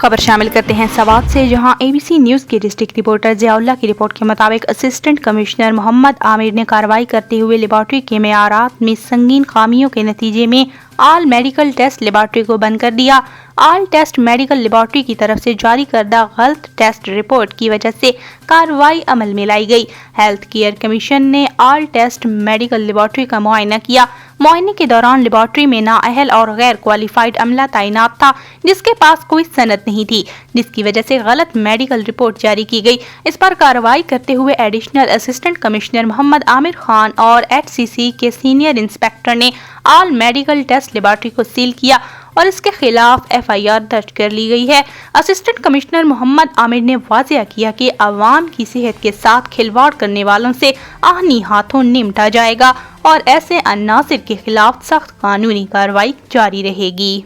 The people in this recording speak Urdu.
خبر شامل کرتے ہیں سوات سے، جہاں ABC نیوز کے ڈسٹرکٹ رپورٹر ضیاء اللہ کی رپورٹ کے مطابق اسسٹنٹ کمشنر محمد عامر نے کارروائی کرتے ہوئے لیبارٹری کے معیارات میں سنگین خامیوں کے نتیجے میں آل میڈیکل ٹیسٹ لیبارٹری کو بند کر دیا۔ آل ٹیسٹ میڈیکل لیبارٹری کی طرف سے جاری کردہ غلط ٹیسٹ رپورٹ کی وجہ سے کارروائی عمل میں لائی گئی۔ ہیلتھ کیئر کمیشن نے آل ٹیسٹ میڈیکل لیبارٹری کا معائنہ کیا۔ معائنے کے دوران لیبارٹری میں نااہل اور غیر کوالیفائڈ عملہ تعینات تھا، جس کے پاس کوئی سند نہیں تھی، جس کی وجہ سے غلط میڈیکل رپورٹ جاری کی گئی۔ اس پر کارروائی کرتے ہوئے ایڈیشنل اسسٹنٹ کمشنر محمد عامر خان اور HCC کے سینئر انسپکٹر نے آل میڈیکل ٹیسٹ لیبارٹری کو سیل کیا اور اس کے خلاف FIR درج کر لی گئی ہے۔ اسسٹنٹ کمشنر محمد عامر نے واضح کیا کہ عوام کی صحت کے ساتھ کھلواڑ کرنے والوں سے آہنی ہاتھوں نمٹا جائے گا اور ایسے عناصر کے خلاف سخت قانونی کارروائی جاری رہے گی۔